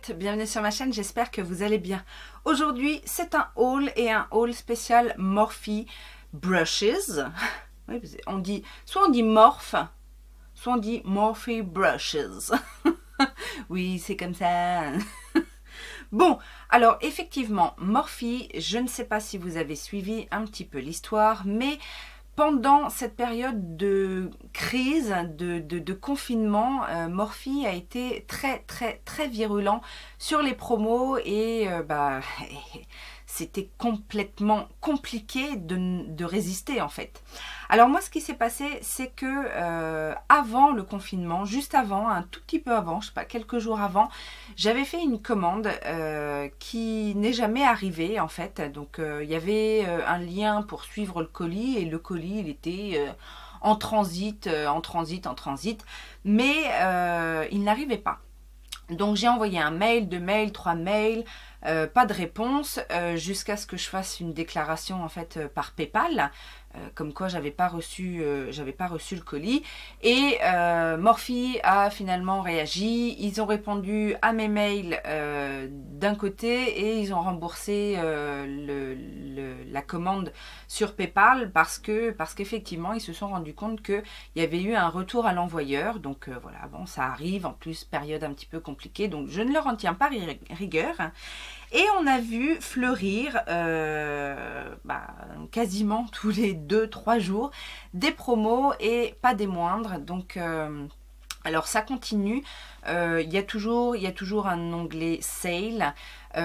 toutes, bienvenue sur ma chaîne, j'espère que vous allez bien. Aujourd'hui, c'est un haul et un haul spécial Morphe Brushes. Oui, soit on dit Morphe, soit on dit Morphe Brushes. Oui, c'est comme ça. Bon, alors effectivement, Morphe, je ne sais pas si vous avez suivi un petit peu l'histoire, mais pendant cette période de crise, de confinement, Morphe a été très virulent sur les promos et c'était complètement compliqué de résister en fait. Alors moi ce qui s'est passé, c'est que avant le confinement, juste avant, un tout petit peu avant, je sais pas, quelques jours avant, j'avais fait une commande qui n'est jamais arrivée en fait. Donc il y avait un lien pour suivre le colis et le colis il était en transit, mais il n'arrivait pas. Donc j'ai envoyé un mail, 2 mails, 3 mails, pas de réponse, jusqu'à ce que je fasse une déclaration en fait par PayPal, comme quoi j'avais pas reçu le colis. Et Morphe a finalement réagi, ils ont répondu à mes mails d'un côté et ils ont remboursé la commande sur PayPal parce qu'effectivement ils se sont rendus compte qu'il y avait eu un retour à l'envoyeur. Donc voilà, bon, ça arrive, en plus période un petit peu compliquée, donc je ne leur en tiens pas rigueur. Et on a vu fleurir quasiment tous les 2-3 jours des promos et pas des moindres. Donc alors ça continue, il y a toujours un onglet sale.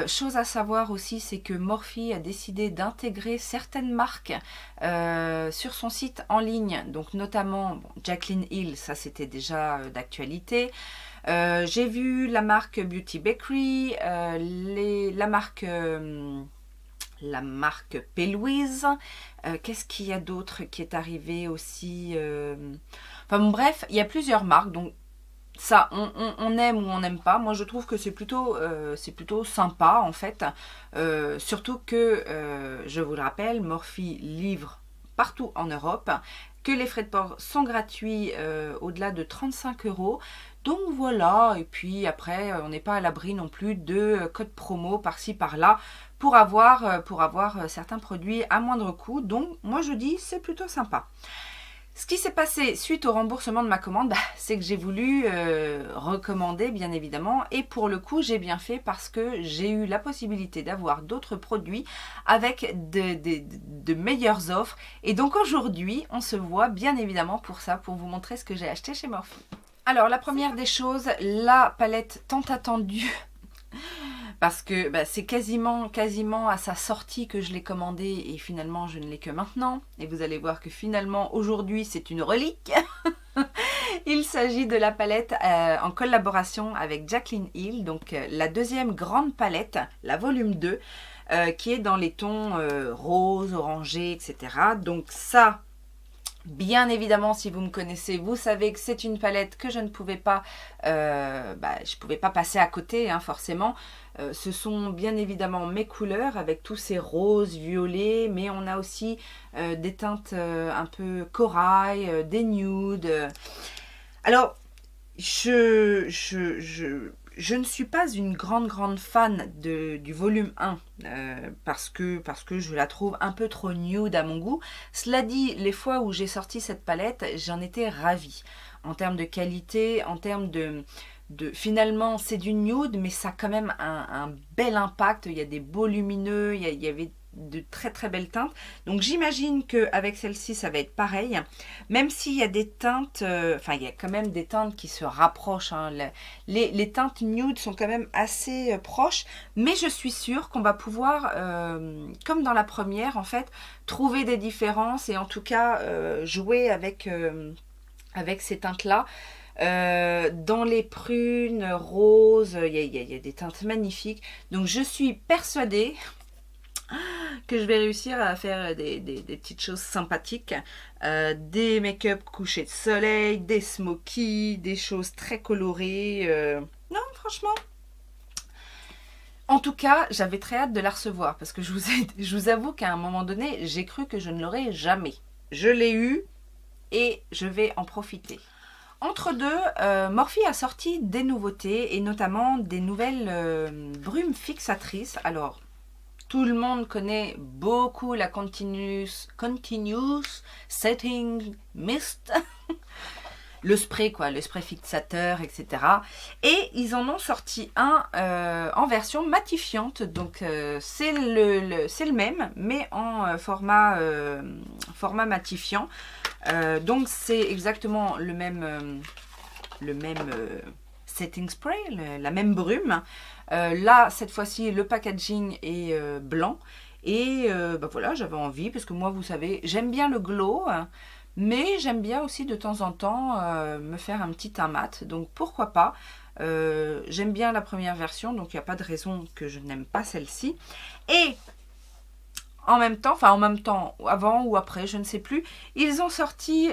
Chose à savoir aussi, c'est que Morphe a décidé d'intégrer certaines marques sur son site en ligne, donc notamment Jaclyn Hill, ça c'était déjà d'actualité. J'ai vu la marque Beauty Bakery, la marque P. Louise. Qu'est-ce qu'il y a d'autre qui est arrivé aussi Enfin bon, bref, il y a plusieurs marques, donc ça, on aime ou on n'aime pas. Moi, je trouve que c'est plutôt sympa, en fait. Surtout que, je vous le rappelle, Morphe livre partout en Europe, que les frais de port sont gratuits au-delà de 35 €. Donc voilà, et puis après, on n'est pas à l'abri non plus de codes promo par-ci par-là pour avoir certains produits à moindre coût. Donc moi, je dis, c'est plutôt sympa. Ce qui s'est passé suite au remboursement de ma commande, c'est que j'ai voulu recommander bien évidemment, et pour le coup j'ai bien fait parce que j'ai eu la possibilité d'avoir d'autres produits avec de meilleures offres. Et donc aujourd'hui on se voit bien évidemment pour ça, pour vous montrer ce que j'ai acheté chez Morphe. Alors la première des choses, la palette tant attendue, parce que c'est quasiment à sa sortie que je l'ai commandée et finalement je ne l'ai que maintenant. Et vous allez voir que finalement aujourd'hui c'est une relique. Il s'agit de la palette en collaboration avec Jaclyn Hill, donc la deuxième grande palette, la volume 2, qui est dans les tons rose, orangé, etc. Donc ça, bien évidemment, si vous me connaissez, vous savez que c'est une palette que je ne pouvais pas, passer à côté, hein, forcément. Ce sont bien évidemment mes couleurs avec tous ces roses, violets, mais on a aussi des teintes un peu corail, des nudes. Alors, je ne suis pas une grande fan du volume 1 parce que je la trouve un peu trop nude à mon goût. Cela dit, les fois où j'ai sorti cette palette, j'en étais ravie. En termes de qualité, en termes finalement, c'est du nude, mais ça a quand même un bel impact. Il y a des beaux lumineux, il y avait de très belles teintes. Donc j'imagine qu'avec celle-ci, ça va être pareil. Même s'il y a des teintes, il y a quand même des teintes qui se rapprochent. Hein. Les teintes nude sont quand même assez proches. Mais je suis sûre qu'on va pouvoir, comme dans la première, en fait, trouver des différences et en tout cas jouer avec ces teintes-là. Dans les prunes, roses, il y a des teintes magnifiques. Donc je suis persuadée que je vais réussir à faire des petites choses sympathiques, des make-up couchés de soleil, des smokies, des choses très colorées. Non, franchement. En tout cas, j'avais très hâte de la recevoir parce que je vous avoue qu'à un moment donné, j'ai cru que je ne l'aurais jamais. Je l'ai eu et je vais en profiter. Entre deux, Morphe a sorti des nouveautés et notamment des nouvelles brumes fixatrices. Alors, tout le monde connaît beaucoup la Continuous Setting Mist, le spray quoi, le spray fixateur, etc. Et ils en ont sorti un en version matifiante, donc c'est le même, mais en format matifiant. Donc c'est exactement le même setting spray, la même brume. Là, cette fois-ci, le packaging est blanc. Et bah voilà, j'avais envie, parce que moi, vous savez, j'aime bien le glow, mais j'aime bien aussi de temps en temps me faire un petit teint mat. Donc pourquoi pas. J'aime bien la première version, donc il n'y a pas de raison que je n'aime pas celle-ci. Et en même temps, avant ou après, je ne sais plus, ils ont sorti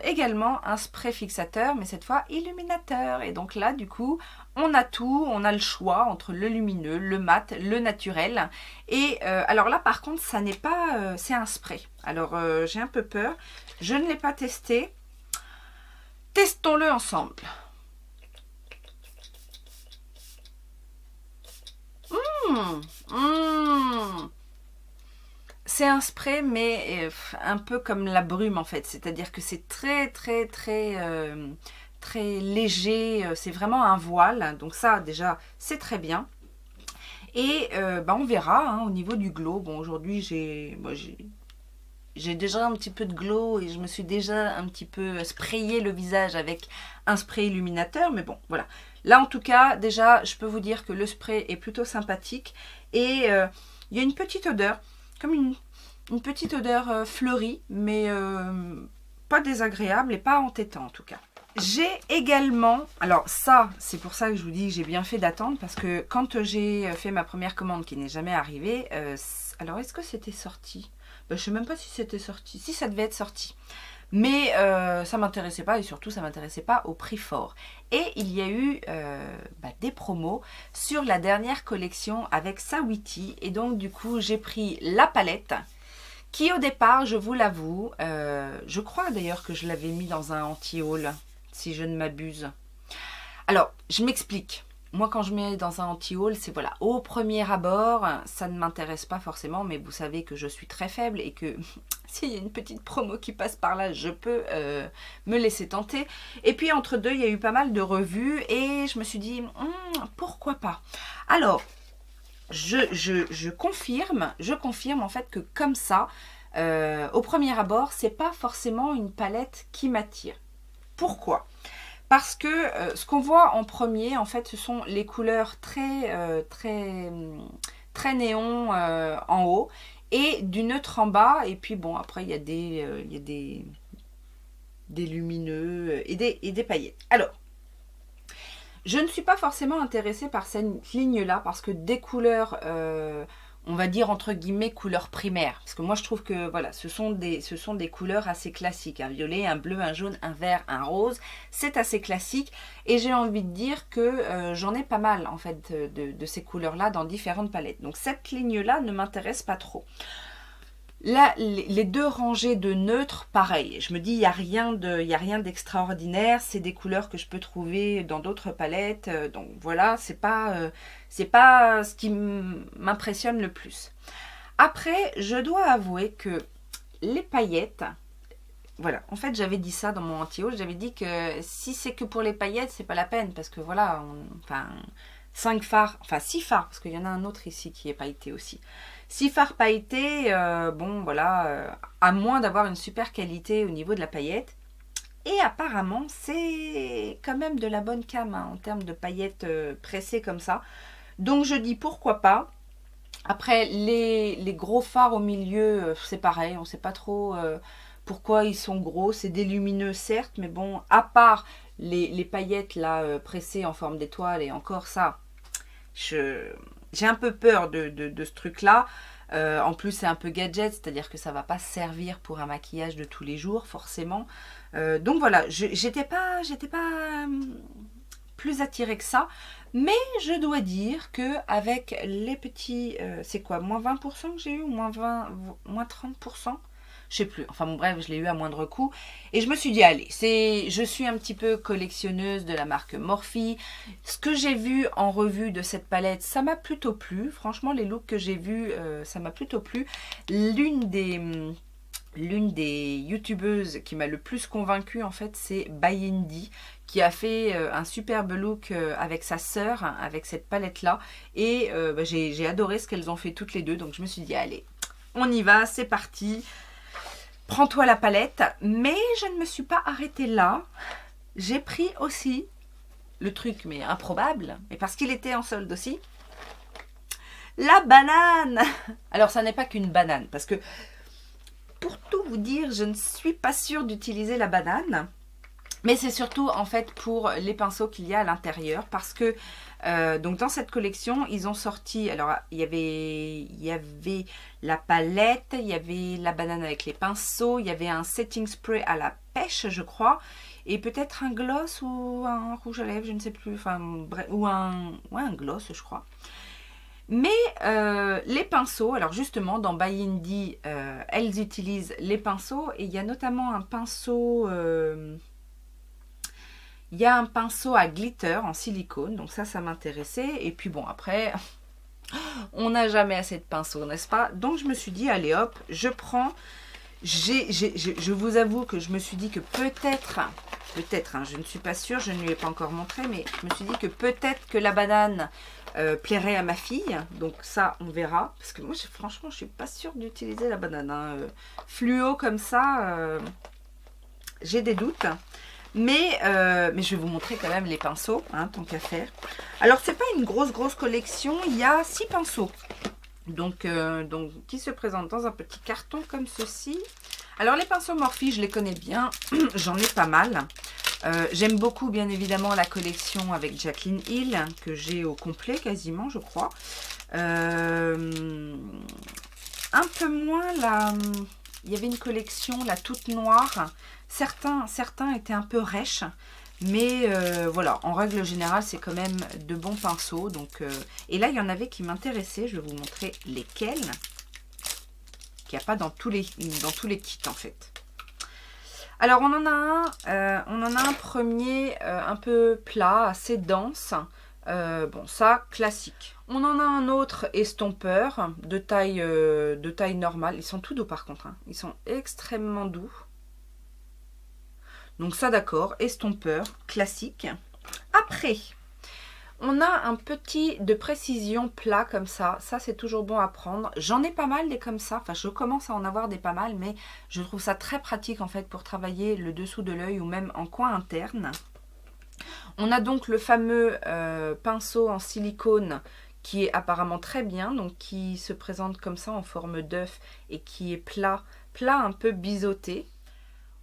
également un spray fixateur, mais cette fois illuminateur. Et donc là, du coup, on a tout, on a le choix entre le lumineux, le mat, le naturel. Et alors là, par contre, ça n'est pas, c'est un spray. Alors, j'ai un peu peur. Je ne l'ai pas testé. Testons-le ensemble. C'est un spray, mais un peu comme la brume en fait. C'est-à-dire que c'est très léger. C'est vraiment un voile. Donc ça, déjà, c'est très bien. Et bah, on verra hein, au niveau du glow. Bon, aujourd'hui, j'ai déjà un petit peu de glow et je me suis déjà un petit peu sprayé le visage avec un spray illuminateur. Mais bon, voilà. Là, en tout cas, déjà, je peux vous dire que le spray est plutôt sympathique. Et il y a une petite odeur, comme une petite odeur fleurie, mais pas désagréable et pas entêtant en tout cas. J'ai également, alors ça, c'est pour ça que je vous dis que j'ai bien fait d'attendre, parce que quand j'ai fait ma première commande qui n'est jamais arrivée, alors est-ce que c'était sorti? Je ne sais même pas si c'était sorti, si ça devait être sorti. Mais ça m'intéressait pas, et surtout ça m'intéressait pas au prix fort. Et il y a eu des promos sur la dernière collection avec Saweetie, et donc du coup j'ai pris la palette, qui au départ, je vous l'avoue, je crois d'ailleurs que je l'avais mis dans un anti-haul, si je ne m'abuse. Alors, je m'explique. Moi, quand je mets dans un anti-haul, c'est voilà, au premier abord, ça ne m'intéresse pas forcément, mais vous savez que je suis très faible et que s'il y a une petite promo qui passe par là, je peux me laisser tenter. Et puis, entre deux, il y a eu pas mal de revues et je me suis dit, pourquoi pas? Alors, je confirme en fait que comme ça, au premier abord, c'est pas forcément une palette qui m'attire. Pourquoi? Parce que ce qu'on voit en premier, en fait, ce sont les couleurs très néon en haut et du neutre en bas. Et puis bon, après, il y a des lumineux et des paillettes. Alors, je ne suis pas forcément intéressée par cette ligne-là parce que des couleurs, on va dire entre guillemets couleurs primaires. Parce que moi je trouve que voilà, ce sont des couleurs assez classiques. Un violet, un bleu, un jaune, un vert, un rose. C'est assez classique. Et j'ai envie de dire que j'en ai pas mal en fait de ces couleurs-là dans différentes palettes. Donc cette ligne-là ne m'intéresse pas trop. Là, les deux rangées de neutres, pareil. Je me dis, il n'y a rien d'extraordinaire. C'est des couleurs que je peux trouver dans d'autres palettes. Donc voilà, c'est pas ce qui m'impressionne le plus. Après, je dois avouer que les paillettes, voilà, en fait, j'avais dit ça dans mon anti-haul. J'avais dit que si c'est que pour les paillettes, c'est pas la peine. Parce que voilà, 5 fards, enfin 6 fards, parce qu'il y en a un autre ici qui est pailleté aussi. 6 fards pailletés, bon voilà, à moins d'avoir une super qualité au niveau de la paillette. Et apparemment, c'est quand même de la bonne cam hein, en termes de paillettes pressées comme ça. Donc je dis pourquoi pas. Après, les gros fards au milieu, c'est pareil, on ne sait pas trop pourquoi ils sont gros. C'est des lumineux certes, mais bon, à part les paillettes là pressées en forme d'étoile et encore ça, j'ai un peu peur de ce truc-là. En plus, c'est un peu gadget, c'est-à-dire que ça ne va pas servir pour un maquillage de tous les jours, forcément. Donc voilà, j'étais pas plus attirée que ça. Mais je dois dire que avec les petits... c'est quoi, moins 20% que j'ai eu ou moins 30%? Je sais plus. Enfin bon, bref, je l'ai eu à moindre coût. Et je me suis dit, allez, je suis un petit peu collectionneuse de la marque Morphe. Ce que j'ai vu en revue de cette palette, ça m'a plutôt plu. Franchement, les looks que j'ai vus, ça m'a plutôt plu. L'une des youtubeuses qui m'a le plus convaincue, en fait, c'est Bayindi, qui a fait un superbe look avec sa sœur, avec cette palette-là. Et j'ai adoré ce qu'elles ont fait toutes les deux. Donc je me suis dit, allez, on y va, c'est parti. Prends-toi la palette. Mais je ne me suis pas arrêtée là. J'ai pris aussi le truc, mais improbable, et parce qu'il était en solde aussi, la banane. Alors ça n'est pas qu'une banane, parce que pour tout vous dire, je ne suis pas sûre d'utiliser la banane. Mais c'est surtout en fait pour les pinceaux qu'il y a à l'intérieur. Parce que donc dans cette collection, ils ont sorti... Alors il y avait la palette, il y avait la banane avec les pinceaux, il y avait un setting spray à la pêche, je crois. Et peut-être un gloss ou un rouge à lèvres, je ne sais plus. Enfin, bref, ou un gloss, je crois. Mais les pinceaux, alors justement dans Bayindi, elles utilisent les pinceaux. Et il y a notamment un pinceau... il y a un pinceau à glitter en silicone, donc ça m'intéressait. Et puis bon, après, on n'a jamais assez de pinceaux, n'est-ce pas? Donc je me suis dit, allez hop, je prends. Je vous avoue que je me suis dit que peut-être, hein, je ne suis pas sûre, je ne lui ai pas encore montré, mais je me suis dit que peut-être que la banane plairait à ma fille. Donc ça, on verra. Parce que moi, franchement, je ne suis pas sûre d'utiliser la banane. Hein. Fluo comme ça, j'ai des doutes. Mais je vais vous montrer quand même les pinceaux, hein, tant qu'à faire. Alors, c'est pas une grosse collection. Il y a 6 pinceaux. Donc, qui se présentent dans un petit carton comme ceci. Alors, les pinceaux Morphe, je les connais bien. J'en ai pas mal. J'aime beaucoup, bien évidemment, la collection avec Jaclyn Hill, que j'ai au complet quasiment, je crois. Un peu moins la... Il y avait une collection, la toute noire. Certains étaient un peu rêches. Mais voilà, en règle générale, c'est quand même de bons pinceaux. Donc, et là, il y en avait qui m'intéressaient. Je vais vous montrer lesquels. Qu'il n'y a pas dans tous les kits, en fait. Alors, on en a un premier un peu plat, assez dense. Bon, ça, classique. On en a un autre estompeur de taille normale. Ils sont tout doux, par contre. Hein. Ils sont extrêmement doux. Donc ça, d'accord, estompeur, classique. Après, on a un petit de précision plat comme ça. Ça, c'est toujours bon à prendre. J'en ai pas mal des comme ça. Enfin, je commence à en avoir des pas mal, mais je trouve ça très pratique, en fait, pour travailler le dessous de l'œil ou même en coin interne. On a donc le fameux pinceau en silicone qui est apparemment très bien. Donc, qui se présente comme ça en forme d'œuf et qui est plat un peu biseauté.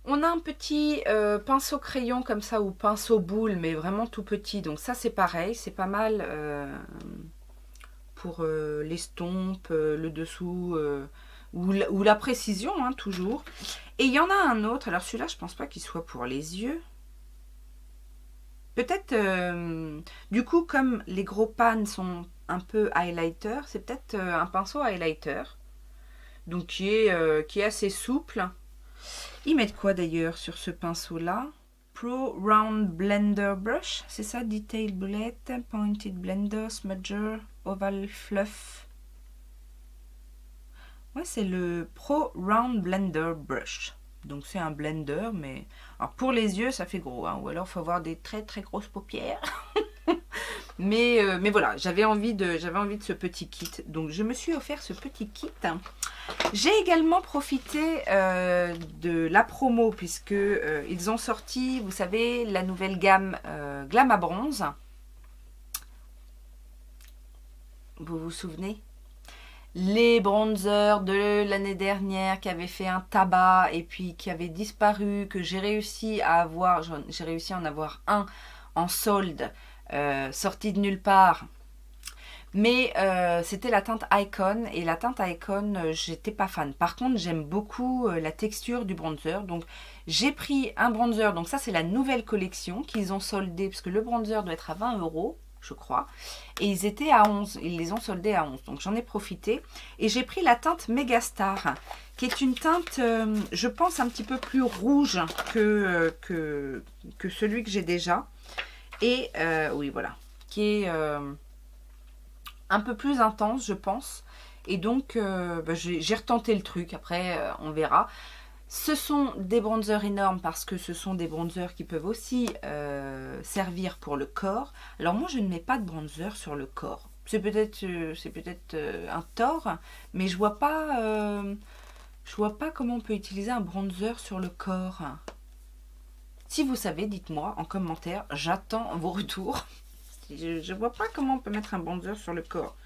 On a un petit pinceau crayon comme ça ou pinceau boule, mais vraiment tout petit. Donc ça, c'est pareil, c'est pas mal pour l'estompe, le dessous ou la précision, hein, toujours. Et il y en a un autre, alors celui-là, je pense pas qu'il soit pour les yeux. Peut-être, du coup, comme les gros pans sont un peu highlighter, c'est peut-être un pinceau highlighter. Donc qui est assez souple. Ils mettent quoi d'ailleurs sur ce pinceau-là? Pro Round Blender Brush, c'est ça? Detail Bullet, Pointed Blender, Smudger, Oval Fluff. Ouais, c'est le Pro Round Blender Brush. Donc c'est un blender, mais... Alors pour les yeux, ça fait gros, hein, ou alors il faut avoir des très grosses paupières. mais voilà, j'avais envie de ce petit kit. Donc je me suis offert ce petit kit. J'ai également profité de la promo, puisque ils ont sorti, vous savez, la nouvelle gamme Glam à bronze. Vous vous souvenez? Les bronzers de l'année dernière qui avaient fait un tabac et puis qui avaient disparu, que j'ai réussi à avoir, j'ai réussi à en avoir un en solde, sorti de nulle part. Mais c'était la teinte Icon, et la teinte Icon, j'étais pas fan. Par contre, j'aime beaucoup la texture du bronzer. Donc, j'ai pris un bronzer. Donc, ça, c'est la nouvelle collection qu'ils ont soldé, parce que le bronzer doit être à 20 €. je crois. Et ils étaient à 11. Ils les ont soldés à 11. Donc j'en ai profité. Et j'ai pris la teinte Megastar, qui est une teinte, je pense, un petit peu plus rouge que celui que j'ai déjà. Et oui, voilà. Qui est un peu plus intense, je pense. Et donc, j'ai retenté le truc. Après, on verra. Ce sont des bronzers énormes parce que ce sont des bronzers qui peuvent aussi servir pour le corps. Alors moi, je ne mets pas de bronzer sur le corps. C'est peut-être un tort, mais je vois pas comment on peut utiliser un bronzer sur le corps. Si vous savez, dites-moi en commentaire. J'attends vos retours. Je vois pas comment on peut mettre un bronzer sur le corps.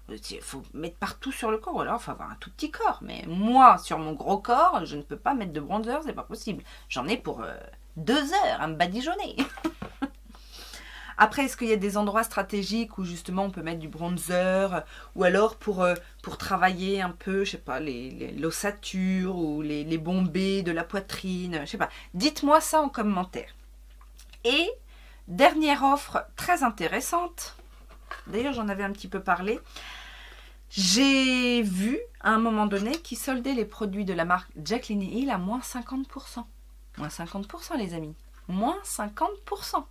Il faut mettre partout sur le corps, ou alors il faut avoir un tout petit corps. Mais moi, sur mon gros corps, je ne peux pas mettre de bronzer, c'est pas possible. J'en ai pour 2 heures à me badigeonner. Après, est-ce qu'il y a des endroits stratégiques où justement on peut mettre du bronzer, ou alors pour travailler un peu, je sais pas, l'ossature ou les bombés de la poitrine, je sais pas. Dites-moi ça en commentaire. Et dernière offre très intéressante. D'ailleurs, j'en avais un petit peu parlé. J'ai vu à un moment donné qu'ils soldaient les produits de la marque Jaclyn Hill à moins 50%. Moins 50% les amis. Moins 50%.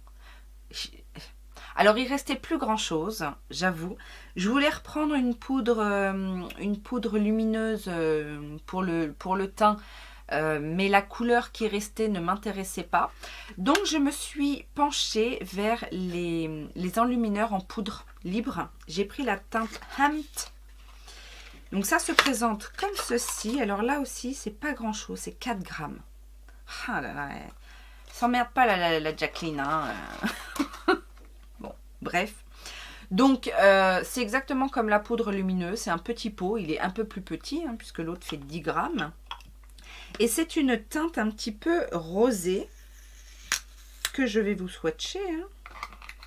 Alors il restait plus grand chose, j'avoue. Je voulais reprendre une poudre lumineuse pour le teint. Mais la couleur qui restait ne m'intéressait pas. Donc je me suis penchée vers les enlumineurs en poudre libre. J'ai pris la teinte Hamt. Donc ça se présente comme ceci. Alors là aussi, c'est pas grand chose, c'est 4 grammes. Ah là là, s'emmerde pas la Jaclyn. Hein. Bon, bref. Donc c'est exactement comme la poudre lumineuse. C'est un petit pot, il est un peu plus petit hein, puisque l'autre fait 10 grammes. Et c'est une teinte un petit peu rosée que je vais vous swatcher. Hein.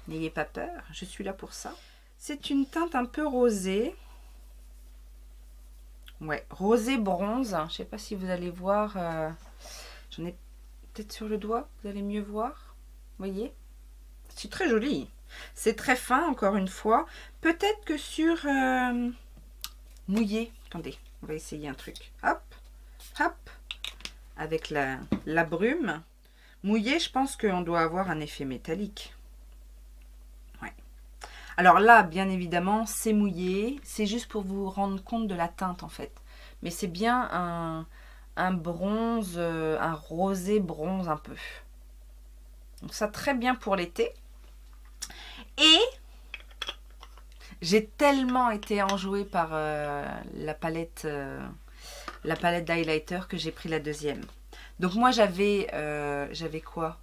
N'ayez pas peur, je suis là pour ça. C'est une teinte un peu rosée. Ouais, rosé bronze. Je ne sais pas si vous allez voir. J'en ai peut-être sur le doigt. Vous allez mieux voir. Vous voyez? C'est très joli. C'est très fin, encore une fois. Peut-être que sur mouillé. Attendez, on va essayer un truc. Hop, hop. Avec la brume. Mouillé, je pense qu'on doit avoir un effet métallique. Ouais. Alors là, bien évidemment, c'est mouillé. C'est juste pour vous rendre compte de la teinte, en fait. Mais c'est bien un bronze, un rosé bronze un peu. Donc ça, très bien pour l'été. Et j'ai tellement été enjouée par la palette d'highlighter que j'ai pris la deuxième. Donc moi j'avais quoi?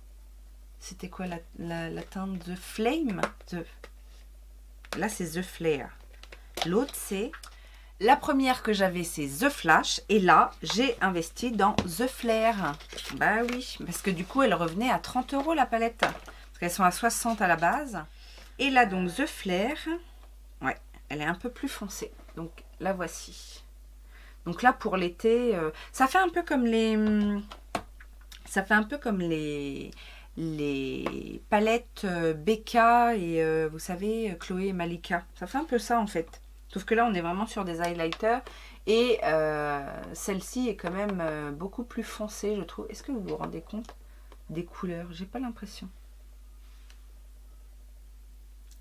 C'était quoi la teinte The Flame? Là c'est The Flare. L'autre c'est... La première que j'avais c'est The Flash. Et là j'ai investi dans The Flare. Bah oui, parce que du coup elle revenait à 30 € la palette. Parce qu'elles sont à 60 à la base. Et là donc The Flare. Ouais, elle est un peu plus foncée. Donc la voici. Donc là pour l'été, ça fait un peu comme les palettes Becca et vous savez Chloé et Malika. Ça fait un peu ça en fait. Sauf que là on est vraiment sur des highlighters et celle-ci est quand même beaucoup plus foncée je trouve. Est-ce que vous vous rendez compte des couleurs? J'ai pas l'impression.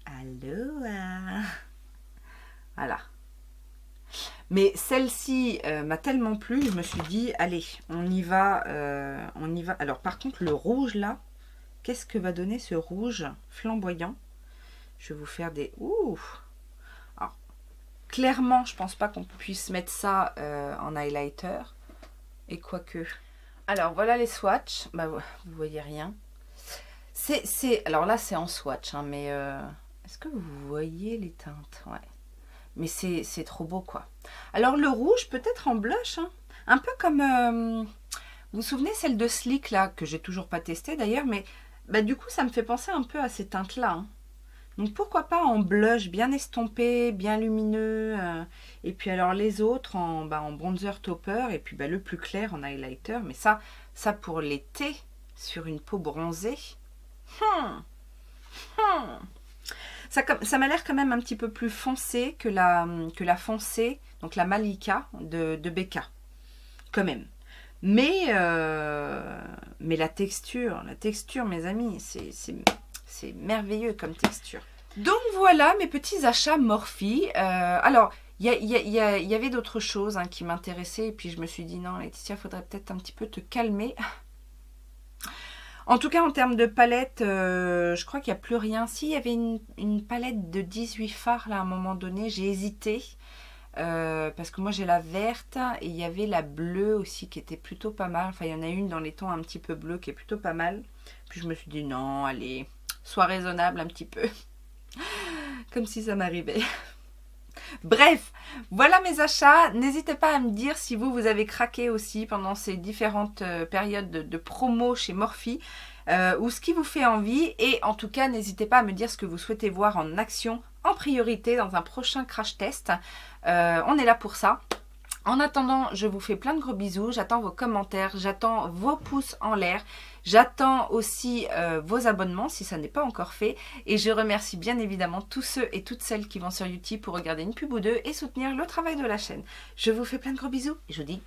Aloha. Voilà. Mais celle-ci m'a tellement plu, je me suis dit, allez, on y va, on y va. Alors par contre, le rouge là, qu'est-ce que va donner ce rouge flamboyant? Je vais vous faire des... Ouh. Alors, clairement, je pense pas qu'on puisse mettre ça en highlighter. Et quoique. Alors voilà les swatchs. Bah, vous voyez rien. Alors là, c'est en swatch, hein, mais est-ce que vous voyez les teintes? Ouais. Mais c'est trop beau quoi. Alors le rouge peut-être en blush. Hein. Un peu comme... vous vous souvenez celle de Sleek là, que j'ai toujours pas testé d'ailleurs. Mais bah, du coup ça me fait penser un peu à ces teintes là. Hein. Donc pourquoi pas en blush bien estompé, bien lumineux. Et puis alors les autres en bronzer topper. Et puis bah, le plus clair en highlighter. Mais ça pour l'été sur une peau bronzée. Ça m'a l'air quand même un petit peu plus foncé que la foncée, donc la Malika de Becca, quand même. Mais la texture, mes amis, c'est merveilleux comme texture. Donc voilà mes petits achats Morphe. Alors, il y avait d'autres choses hein, qui m'intéressaient. Et puis je me suis dit, non Laetitia, il faudrait peut-être un petit peu te calmer. En tout cas, en termes de palette, je crois qu'il n'y a plus rien. Si, il y avait une palette de 18 fards là, à un moment donné. J'ai hésité. Parce que moi j'ai la verte et il y avait la bleue aussi qui était plutôt pas mal. Enfin, il y en a une dans les tons un petit peu bleus qui est plutôt pas mal. Puis je me suis dit, non, allez, sois raisonnable un petit peu. Comme si ça m'arrivait. Bref, voilà mes achats. N'hésitez pas à me dire si vous avez craqué aussi pendant ces différentes périodes de promo chez Morphe ou ce qui vous fait envie. Et en tout cas, n'hésitez pas à me dire ce que vous souhaitez voir en action en priorité dans un prochain crash test. On est là pour ça. En attendant, je vous fais plein de gros bisous. J'attends vos commentaires, j'attends vos pouces en l'air. J'attends aussi vos abonnements si ça n'est pas encore fait. Et je remercie bien évidemment tous ceux et toutes celles qui vont sur YouTube pour regarder une pub ou deux et soutenir le travail de la chaîne. Je vous fais plein de gros bisous et je vous dis